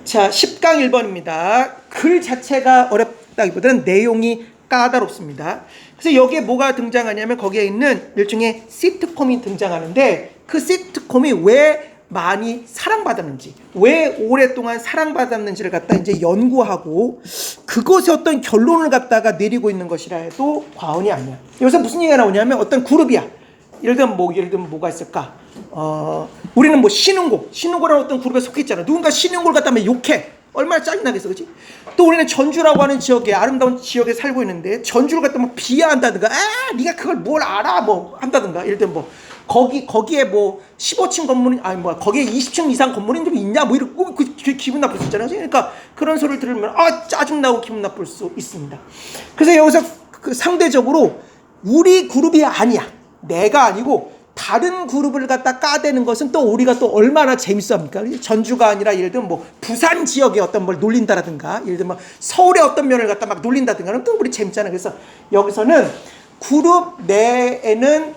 자, 10강 1번입니다. 글 자체가 어렵다기보다는 내용이 까다롭습니다. 그래서 여기에 뭐가 등장하냐면 거기에 있는 일종의 시트콤이 등장하는데 그 시트콤이 왜 많이 사랑받았는지, 왜 오랫동안 사랑받았는지를 갖다 이제 연구하고 그것의 어떤 결론을 갖다가 내리고 있는 것이라 해도 과언이 아니야. 여기서 무슨 얘기가 나오냐면 어떤 그룹이야. 예를 들면 뭐가 있을까? 우리는 뭐 신흥고라는 어떤 그룹에 속해 있잖아. 누군가 신흥고를 갖다 하면 욕해. 얼마나 짜증나겠어, 그렇지? 또 우리는 전주라고 하는 지역에, 아름다운 지역에 살고 있는데 전주를 갖다 막 비하한다든가, 네가 그걸 뭘 알아, 뭐 한다든가. 예를 들면 뭐 거기에 뭐 15층 건물이 거기에 20층 이상 건물이 좀 있냐, 뭐 이렇게 기분 나쁠 수 있잖아요. 그러니까 그런 소리를 들으면 짜증나고 기분 나쁠 수 있습니다. 그래서 여기서 그 상대적으로 우리 그룹이 아니야. 내가 아니고 다른 그룹을 갖다 까대는 것은 또 우리가 또 얼마나 재밌어 합니까? 전주가 아니라 예를 들면 뭐 부산 지역에 어떤 걸 놀린다라든가, 예를 들면 서울의 어떤 면을 갖다 막 놀린다든가 하면 또 우리 재밌잖아요. 그래서 여기서는 그룹 내에는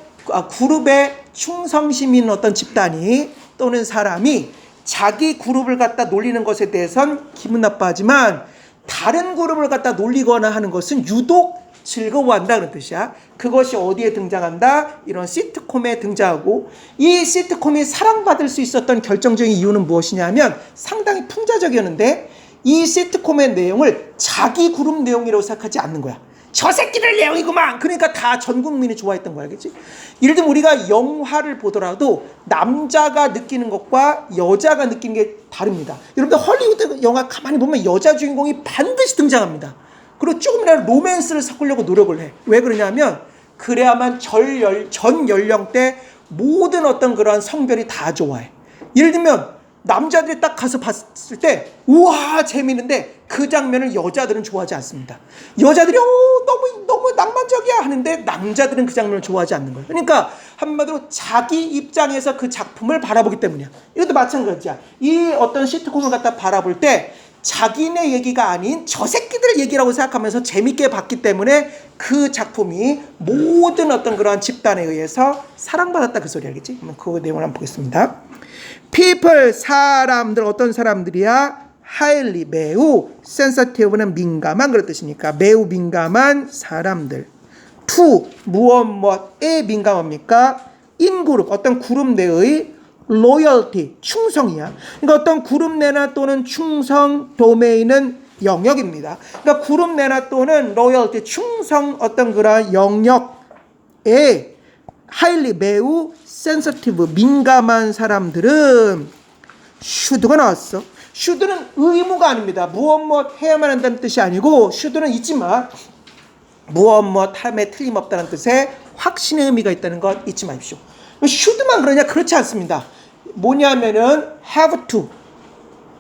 그룹에 충성심 있는 어떤 집단이 또는 사람이 자기 그룹을 갖다 놀리는 것에 대해선 기분 나빠하지만 다른 그룹을 갖다 놀리거나 하는 것은 유독 즐거워한다 그런 뜻이야. 그것이 어디에 등장한다? 이런 시트콤에 등장하고, 이 시트콤이 사랑받을 수 있었던 결정적인 이유는 무엇이냐면 상당히 풍자적이었는데 이 시트콤의 내용을 자기 그룹 내용이라고 생각하지 않는 거야. 저 새끼들 내용이구만. 그러니까 다 전 국민이 좋아했던 거야, 그렇지? 예를 들면 우리가 영화를 보더라도 남자가 느끼는 것과 여자가 느끼는 게 다릅니다. 여러분들 헐리우드 영화 가만히 보면 여자 주인공이 반드시 등장합니다. 그리고 조금이라도 로맨스를 섞으려고 노력을 해. 왜 그러냐면 그래야만 전 연령대 모든 어떤 그러한 성별이 다 좋아해. 예를 들면 남자들이 딱 가서 봤을 때 우와 재미있는데 그 장면을 여자들은 좋아하지 않습니다. 여자들이 너무 낭만적이야 하는데 남자들은 그 장면을 좋아하지 않는 거예요. 그러니까 한마디로 자기 입장에서 그 작품을 바라보기 때문이야. 이것도 마찬가지야. 이 어떤 시트콤을 갖다 바라볼 때 자기네 얘기가 아닌 저 새끼들 얘기라고 생각하면서 재밌게 봤기 때문에 그 작품이 모든 어떤 그러한 집단에 의해서 사랑받았다 그 소리 알겠지? 그럼 그 내용을 한번 보겠습니다. people 사람들 어떤 사람들이야? highly 매우 sensitive는 민감한 그런 뜻이니까 매우 민감한 사람들. to 무엇에 민감합니까? in 그룹 어떤 그룹 내의 loyalty 충성이야. 그러니까 어떤 그룹 내나 또는 충성 도메인은 영역입니다. 그러니까 그룹 내나 또는 loyalty 충성 어떤 그런 영역에 highly 매우 sensitive 민감한 사람들은 should가 나왔어. should는 의무가 아닙니다. 무엇 해야만 한다는 뜻이 아니고 should는 있지만 무엇 함에 틀림없다는 뜻의 확신의 의미가 있다는 것 잊지 마십시오. should만 그러냐? 그렇지 않습니다. 뭐냐면은 have to,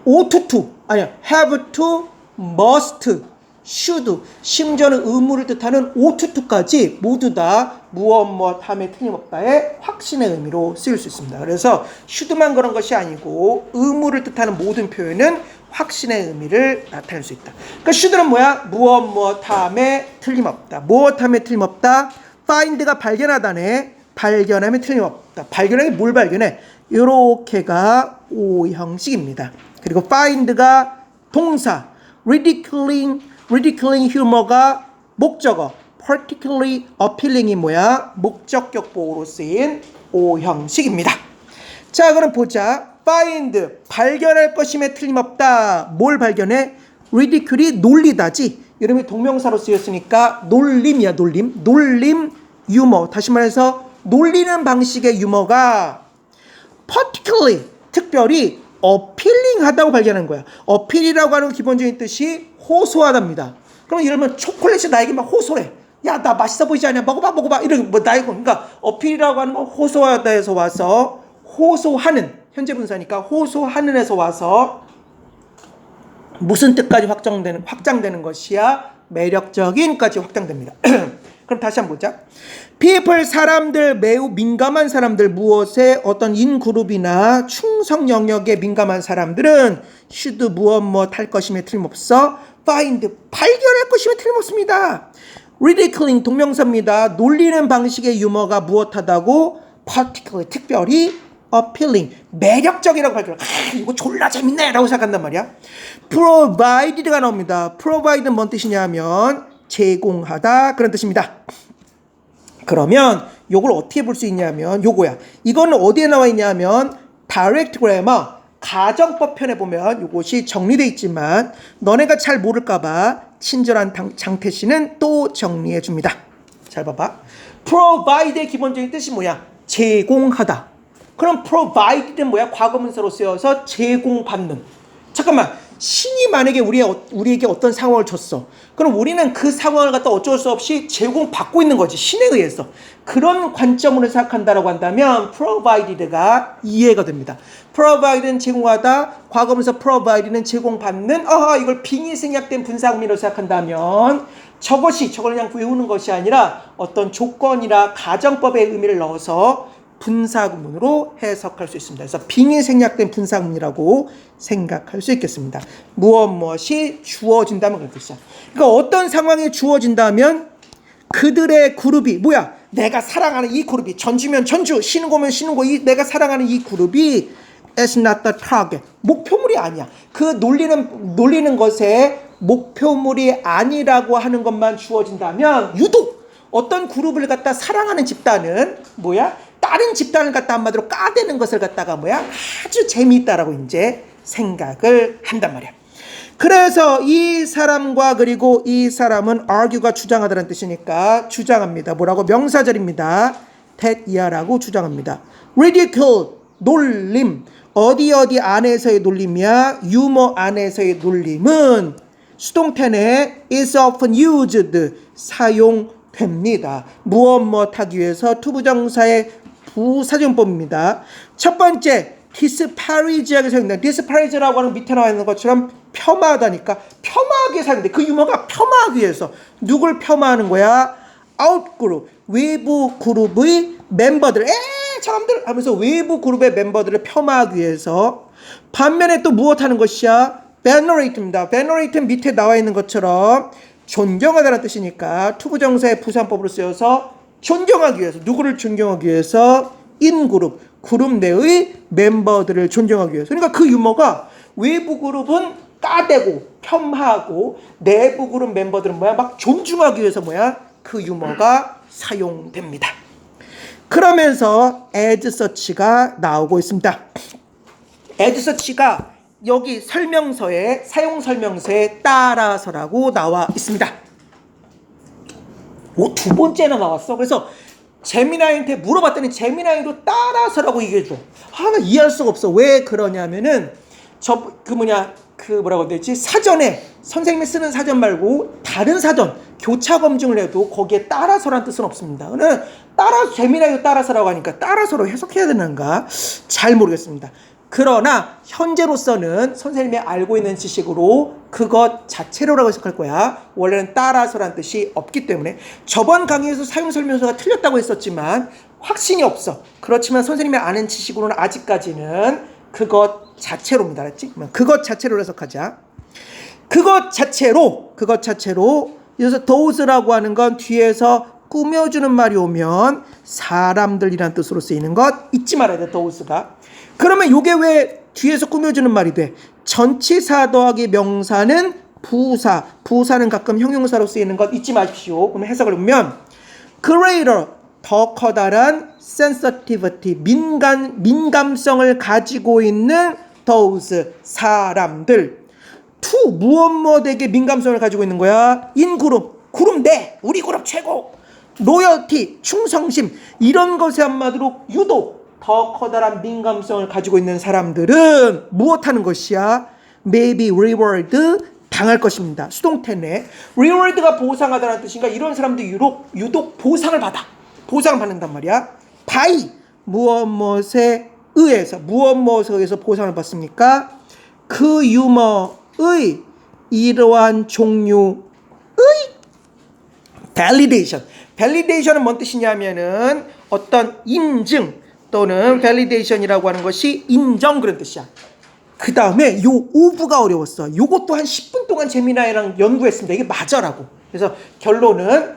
ought to, 아니야 have to, must, should, 심지어는 의무를 뜻하는 ought to까지 모두 다 무엇 함에 틀림없다의 확신의 의미로 쓰일 수 있습니다. 그래서 should만 그런 것이 아니고 의무를 뜻하는 모든 표현은 확신의 의미를 나타낼 수 있다. 그러니까 should는 뭐야? 무엇 함에 틀림없다. 무엇 함에 틀림없다? find가 발견하다네. 발견하면 틀림없다. 발견하기 뭘 발견해? 이렇게가 O 형식입니다. 그리고 find가 동사, ridiculing humor가 목적어, particularly appealing이 뭐야? 목적격 보호로 쓰인 O 형식입니다. 자, 그럼 보자. find 발견할 것임에 틀림없다. 뭘 발견해? ridicule이 놀리다지. 이름이 동명사로 쓰였으니까 놀림이야, 놀림 유머. 다시 말해서 놀리는 방식의 유머가 particularly 특별히 appealing하다고 발견한 거야. appeal이라고 하는 기본적인 뜻이 호소하답니다. 그럼 예를 들면 초콜릿이 나에게 막 호소해. 야, 나 맛있어 보이지 않냐? 먹어봐. 이런 뭐 나에게 그러니까 appeal이라고 하는 건 호소하다에서 와서 호소하는 현재 분사니까 호소하는에서 와서 무슨 뜻까지 확장되는 것이야? 매력적인까지 확장됩니다. 그럼 다시 한번 보자. people 사람들 매우 민감한 사람들 무엇에 어떤 인그룹이나 충성 영역에 민감한 사람들은 should 무엇 할 것임에 틀림없어 find 발견할 것임에 틀림없습니다. ridiculing 동명사입니다. 놀리는 방식의 유머가 무엇하다고 particularly 특별히 appealing, 매력적이라고 발견을. 이거 졸라 재밌네 라고 생각한단 말이야. provide가 나옵니다. provide는 뭔 뜻이냐 하면 제공하다 그런 뜻입니다. 그러면 요걸 어떻게 볼 수 있냐면 요거야. 이거는 어디에 나와 있냐면 direct grammar 가정법 편에 보면 요것이 정리되어 있지만 너네가 잘 모를까봐 친절한 장태 씨는 또 정리해 줍니다. 잘 봐봐. provide의 기본적인 뜻이 뭐야? 제공하다. 그럼 provide는 뭐야? 과거문서로 쓰여서 제공받는. 잠깐만. 신이 만약에 우리에게 어떤 상황을 줬어. 그럼 우리는 그 상황을 갖다 어쩔 수 없이 제공받고 있는 거지. 신에 의해서. 그런 관점으로 생각한다라고 한다면 provided가 이해가 됩니다. provide는 제공하다. 과거문서 provide는 제공받는. 이걸 빙의 생략된 분사구문으로 생각한다면 저걸 그냥 외우는 것이 아니라 어떤 조건이나 가정법의 의미를 넣어서 분사구문으로 해석할 수 있습니다. 그래서 빙의 생략된 분사구문이라고 생각할 수 있겠습니다. 무엇이 주어진다면 그런 뜻이야. 그러니까 어떤 상황에 주어진다면 그들의 그룹이 뭐야? 내가 사랑하는 이 그룹이 전주면 전주, 쉬는 거면 쉬는 거, 내가 사랑하는 이 그룹이 is not the target. 목표물이 아니야. 그 놀리는 것에 목표물이 아니라고 하는 것만 주어진다면 유독 어떤 그룹을 갖다 사랑하는 집단은 뭐야? 다른 집단을 갖다 한마디로 까대는 것을 갖다가 뭐야? 아주 재미있다라고 이제 생각을 한단 말이야. 그래서 이 사람과 그리고 이 사람은 argue가 주장하다는 뜻이니까 주장합니다. 뭐라고? 명사절입니다. that이야라고 주장합니다. ridicule, 놀림. 어디 안에서의 놀림이야? 유머 안에서의 놀림은 수동태에 is often used, 사용됩니다. 무엇하기 위해서 투부정사의 부사전법입니다. 첫 번째, disparage하게 사용된다. disparage라고 하는 밑에 나와 있는 것처럼 폄하하다니까 폄하하게 사용돼. 그 유머가 폄하하기 위해서 누굴 폄하하는 거야? outgroup, 외부 그룹의 멤버들. 사람들 하면서 외부 그룹의 멤버들을 폄하하기 위해서. 반면에 또 무엇하는 것이야? venerate입니다. venerate 밑에 나와 있는 것처럼 존경하다는 뜻이니까 투부정사의 부사법으로 쓰여서 존경하기 위해서. 누구를 존경하기 위해서? 인그룹, 그룹 내의 멤버들을 존경하기 위해서. 그러니까 그 유머가 외부 그룹은 까대고 폄하하고 내부 그룹 멤버들은 뭐야? 막 존중하기 위해서 뭐야? 그 유머가 사용됩니다. 그러면서 as such가 나오고 있습니다. as such가 여기 설명서에 사용 설명서에 따라서라고 나와 있습니다. 두 번째나 나왔어. 그래서 제미나이한테 물어봤더니 제미나이도 따라서라고 얘기해줘. 나 이해할 수가 없어. 왜 그러냐면은 뭐라고 해야 되지? 사전에 선생님이 쓰는 사전 말고 다른 사전 교차 검증을 해도 거기에 따라서란 뜻은 없습니다. 제미나이도 따라서라고 하니까 따라서로 해석해야 되는가? 잘 모르겠습니다. 그러나 현재로서는 선생님이 알고 있는 지식으로 그것 자체로라고 해석할 거야. 원래는 따라서란 뜻이 없기 때문에. 저번 강의에서 사용 설명서가 틀렸다고 했었지만 확신이 없어. 그렇지만 선생님이 아는 지식으로는 아직까지는 그것 자체로입니다. 알았지? 그것 자체로 해석하자. 그것 자체로 그래서 those라고 하는 건 뒤에서 꾸며주는 말이 오면 사람들이란 뜻으로 쓰이는 것 잊지 말아야 돼. those가. 그러면 이게 왜 뒤에서 꾸며주는 말이 돼? 전치사 더하기 명사는 부사는 가끔 형용사로 쓰이는 것 잊지 마십시오. 그럼 해석을 보면 greater, 더 커다란 sensitivity, 민감성을 가지고 있는 those, 사람들. to, 무엇에게 민감성을 가지고 있는 거야? in 그룹 내, 우리 그룹 최고. loyalty, 충성심, 이런 것에 한마디로 유독 더 커다란 민감성을 가지고 있는 사람들은 무엇하는 것이야? maybe reward, 당할 것입니다. 수동태네. reward가 보상하다는 뜻인가? 이런 사람들이 유독 보상을 받는단 말이야. by, 무엇에 의해서 보상을 받습니까? 그 유머의 이러한 종류의 validation은 뭔 뜻이냐면은 어떤 인증 또는 validation이라고 하는 것이 인정, 그런 뜻이야. 그 다음에 요 of가 어려웠어. 요것도 한 10분 동안 제미나이랑 연구했습니다. 이게 맞아라고. 그래서 결론은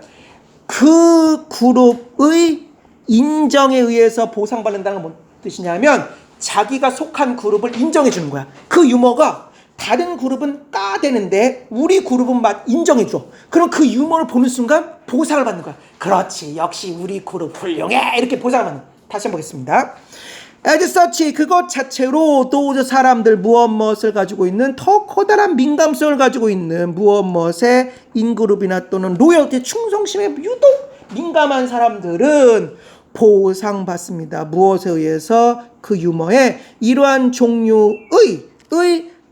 그 그룹의 인정에 의해서 보상받는다는 건 뜻이냐면 자기가 속한 그룹을 인정해 주는 거야. 그 유머가 다른 그룹은 까대는데 우리 그룹은 막 인정해 줘. 그럼 그 유머를 보는 순간 보상을 받는 거야. 그렇지, 역시 우리 그룹 훌륭해, 이렇게 보상을 받는 거야. 다시 한번 보겠습니다. as such, 그것 자체로 those 사람들 무엇무엇을 가지고 있는 더 커다란 민감성을 가지고 있는 무엇무엇의 인그룹이나 또는 로열티 충성심에 유독 민감한 사람들은 보상받습니다. 무엇에 의해서? 그 유머의 이러한 종류의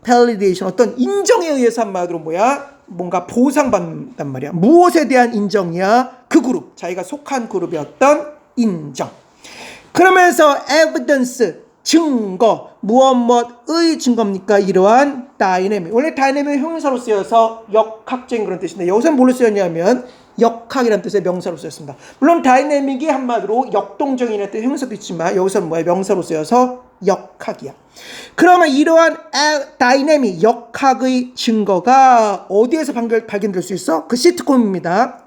validation, 어떤 인정에 의해서 한마디로 뭐야? 뭔가 보상받는단 말이야. 무엇에 대한 인정이야? 그 그룹, 자기가 속한 그룹의 어떤 인정. 그러면서 evidence, 증거, 무엇의 증거입니까? 이러한 dynamic. 원래 dynamic은 형용사로 쓰여서 역학적인 그런 뜻인데 여기서는 뭘로 쓰였냐면 역학이라는 뜻의 명사로 쓰였습니다. 물론 dynamic이 한마디로 역동적이라는 뜻의 형용사도 있지만 여기서는 뭐야? 명사로 쓰여서 역학이야. 그러면 이러한 dynamic, 역학의 증거가 어디에서 발견될 수 있어? 그 시트콤입니다.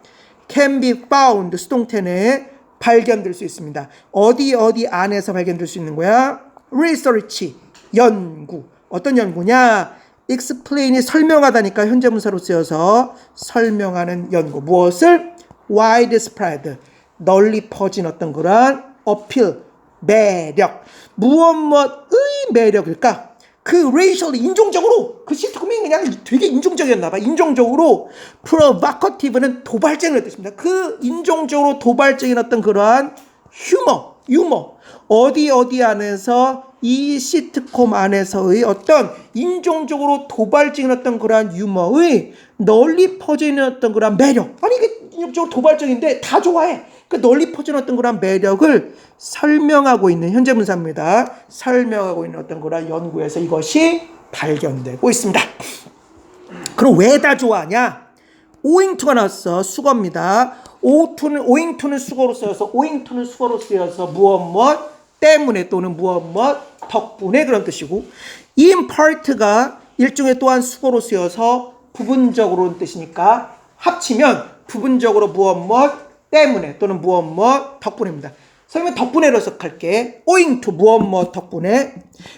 can be found, 수동태내 발견될 수 있습니다. 어디 안에서 발견될 수 있는 거야? research, 연구. 어떤 연구냐? explain이 설명하다니까 현재분사로 쓰여서 설명하는 연구. 무엇을? widespread, 널리 퍼진 어떤 그런 appeal, 매력. 무엇의 매력일까? 그 racially, 인종적으로, 그 시트콤이 그냥 되게 인종적이었나 봐. 인종적으로 provocative는 도발적인 뜻입니다. 그 인종적으로 도발적인 어떤 그러한 유머. 어디 안에서 이 시트콤 안에서의 어떤 인종적으로 도발적인 어떤 그러한 유머의 널리 퍼져 있는 어떤 그러한 매력. 아니 이게 인종적으로 도발적인데 다 좋아해. 그 널리 퍼진 어떤 그런 매력을 설명하고 있는 현재분사입니다. 설명하고 있는 어떤 그런 연구에서 이것이 발견되고 있습니다. 그럼 왜 다 좋아하냐? owing to가 나왔어. 수거입니다. owing to는 수거로 쓰여서 무엇 때문에 또는 무엇 덕분에 그런 뜻이고, in part가 일종의 또한 수거로 쓰여서 부분적으로는 뜻이니까 합치면 부분적으로 무엇 때문에 또는 무엇 덕분입니다. 설명 덕분에로 해석할게. owing to 무엇 덕분에.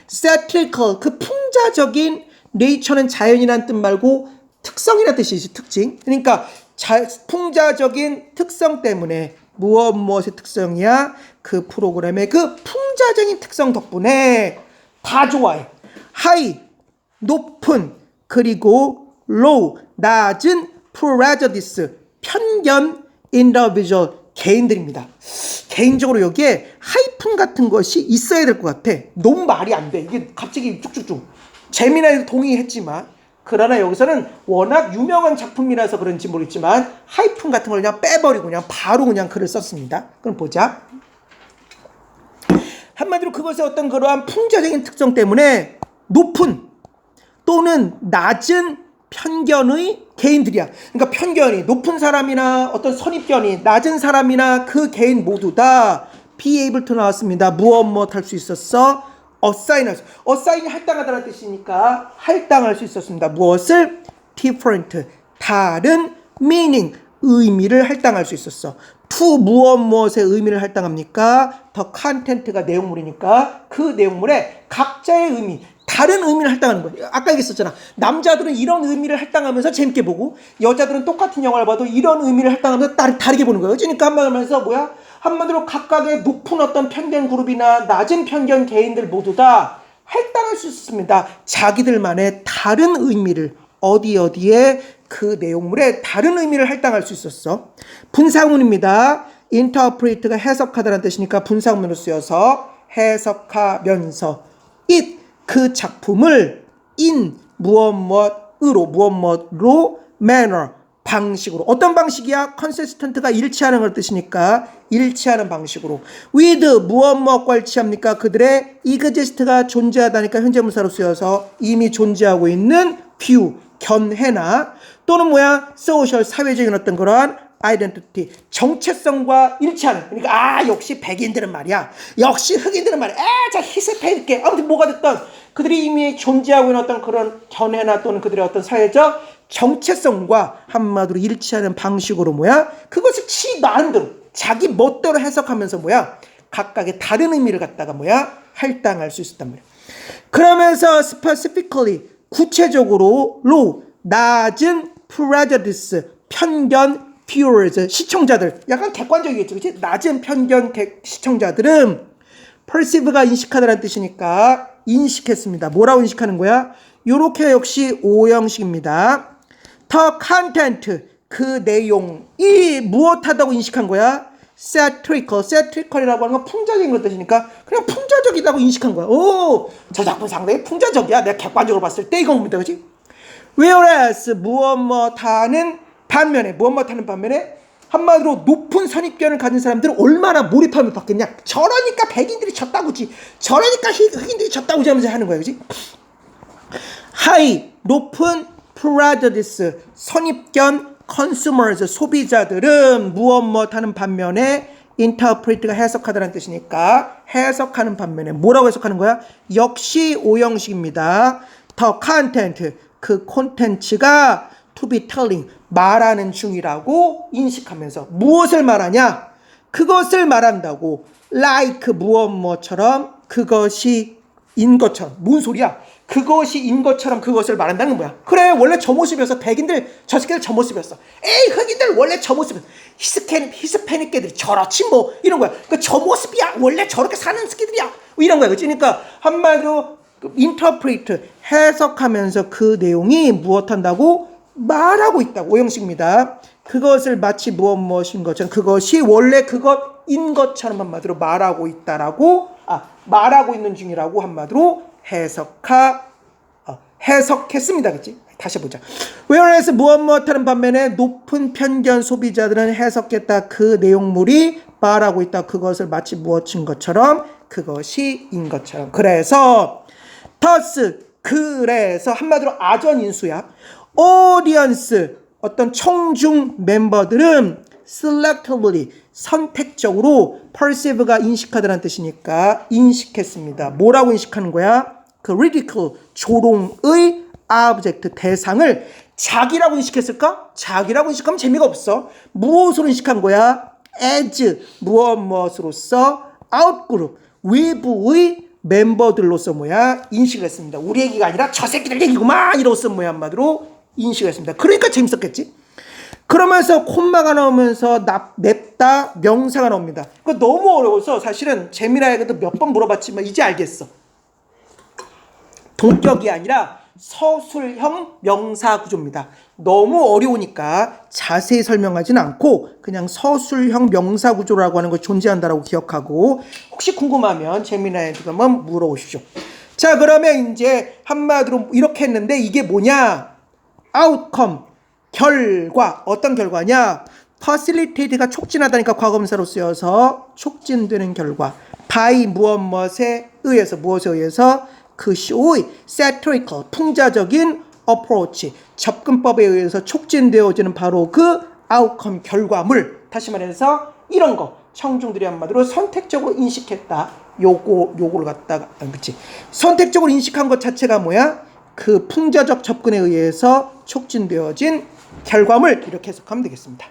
cyclical, 그 풍자적인 nature는 자연이라는 뜻 말고 특성이라는 뜻이지, 특징. 그러니까 풍자적인 특성 때문에 무엇의 특성이야? 그 프로그램의 그 풍자적인 특성 덕분에 다 좋아해. high, 높은, 그리고 low, 낮은 prejudice, 편견, individual, 개인들입니다. 개인적으로 여기에 하이픈 같은 것이 있어야 될 것 같아. 너무 말이 안 돼. 이게 갑자기 쭉쭉쭉. 재미나게 동의했지만, 그러나 여기서는 워낙 유명한 작품이라서 그런지 모르겠지만 하이픈 같은 걸 그냥 빼버리고 그냥 바로 그냥 글을 썼습니다. 그럼 보자. 한마디로 그것의 어떤 그러한 풍자적인 특성 때문에 높은 또는 낮은 편견의 개인들이야. 그러니까 편견이 높은 사람이나 어떤 선입견이 낮은 사람이나 그 개인 모두 다 be able to 나왔습니다. 무엇 할 수 있었어? assign 할당하다는 뜻이니까 할당할 수 있었습니다. 무엇을? different, 다른 meaning, 의미를 할당할 수 있었어. to 무엇의 의미를 할당합니까? the content가 내용물이니까 그 내용물에 각자의 의미, 다른 의미를 할당하는 거예요. 아까 얘기했었잖아. 남자들은 이런 의미를 할당하면서 재밌게 보고 여자들은 똑같은 영화를 봐도 이런 의미를 할당하면서 다르게 보는 거예요. 그러니까 한마디로 각각의 높은 어떤 편견 그룹이나 낮은 편견 개인들 모두 다 할당할 수 있습니다. 자기들만의 다른 의미를 어디에 그 내용물에 다른 의미를 할당할 수 있었어. 분사문입니다. interpret가 해석하다라는 뜻이니까 분사문으로 쓰여서 해석하면서 it, 그 작품을 in 무엇으로 manner, 방식으로. 어떤 방식이야? consistent가 일치하는 걸 뜻이니까 일치하는 방식으로. with 무엇과 일치합니까? 그들의 exist가 존재하다니까 현재분사로 쓰여서 이미 존재하고 있는 view, 견해나 또는 social, 사회적인 어떤 그런 identity, 정체성과 일치하는. 그러니까 역시 백인들은 말이야, 역시 흑인들은 말이야, 자 희습해줄게. 아무튼 뭐가 됐든 그들이 이미 존재하고 있는 어떤 그런 견해나 또는 그들의 어떤 사회적 정체성과 한마디로 일치하는 방식으로 그것을 나름대로 자기 멋대로 해석하면서 각각의 다른 의미를 갖다가 뭐야? 할당할 수 있었단 말이야. 그러면서 specifically 구체적으로 low 낮은 prejudice 편견 viewers 시청자들 약간 객관적이겠죠, 그렇지? 낮은 편견 시청자들은 perceive가 인식하다라는 뜻이니까 인식했습니다. 뭐라고 인식하는 거야? 요렇게 역시 오형식입니다. the content 그 내용이 무엇하다고 인식한 거야? satirical이라고 하는 건 풍자적인 것 뜻이니까 그냥 풍자적이라고 인식한 거야. 오, 저 작품 상당히 풍자적이야. 내가 객관적으로 봤을 때 이건 뭡니다, 그렇지? whereas 무엇 못하는 반면에 한마디로 높은 선입견을 가진 사람들은 얼마나 몰입하면 받겠냐? 저러니까 백인들이 졌다고지, 저러니까 흑인들이 졌다고지 하면서 하는 거야, 그렇지? high 높은 prejudice 선입견 consumers 소비자들은 무엇 못하는 반면에 interpret가 해석하다는 뜻이니까 해석하는 반면에 뭐라고 해석하는 거야? 역시 오형식입니다. the content 그 콘텐츠가 to be telling 말하는 중이라고 인식하면서 무엇을 말하냐? 그것을 말한다고 like 무엇 뭐처럼 그것이 인 것처럼. 뭔 소리야? 그것이 인 것처럼 그것을 말한다는 거야. 그래, 원래 저 모습이었어. 백인들 저 새끼들 저 모습이었어. 에이, 흑인들 원래 저 모습이었어. 히스패닉 애들이 저렇지 뭐 이런 거야. 그러니까 저 모습이야. 원래 저렇게 사는 새끼들이야. 이런 거야. 그치? 그러니까 한마디로 interpret 해석하면서 그 내용이 무엇한다고 말하고 있다고. 오형식입니다. 그것을 마치 무엇인 것처럼 그것이 원래 그것인 것처럼 한마디로 말하고 있다라고 말하고 있는 중이라고 한마디로 해석했습니다. 그치? 다시 해보자. whereas 무엇하는 반면에 높은 편견 소비자들은 해석했다. 그 내용물이 말하고 있다. 그것을 마치 무엇인 것처럼 그것이 인 것처럼. 그래서 thus 그래서 한마디로 아전인수야. audience 어떤 청중 멤버들은 selectively 선택적으로 perceive가 인식하다는 뜻이니까 인식했습니다. 뭐라고 인식하는 거야? 그 ridicule 조롱의 object 대상을 자기라고 인식했을까? 자기라고 인식하면 재미가 없어. 무엇으로 인식한 거야? as 무엇으로서 outgroup 외부의 멤버들로서 인식을 했습니다. 우리 얘기가 아니라 저 새끼들 얘기구만 이로써 한마디로 인식을 했습니다. 그러니까 재밌었겠지? 그러면서 콤마가 나오면서 냅다 명사가 나옵니다. 그거 너무 어려워서 사실은 재미나에게도 몇 번 물어봤지만 이제 알겠어. 동격이 아니라 서술형 명사 구조입니다. 너무 어려우니까 자세히 설명하지는 않고 그냥 서술형 명사 구조라고 하는 것이 존재한다라고 기억하고 혹시 궁금하면 재미나에게 한번 물어보십시오. 자, 그러면 이제 한마디로 이렇게 했는데 이게 뭐냐? outcome 결과. 어떤 결과냐? facilitate가 촉진하다니까 과거분사로 쓰여서 촉진되는 결과. by 무엇에 의해서 그 쇼의 satirical 풍자적인 approach 접근법에 의해서 촉진되어지는 바로 그 outcome 결과물. 다시 말해서 이런 거 청중들이 한마디로 선택적으로 인식했다. 요거를 갖다가 그치? 선택적으로 인식한 것 자체가 뭐야? 그 풍자적 접근에 의해서 촉진되어진 결과물. 이렇게 해석하면 되겠습니다.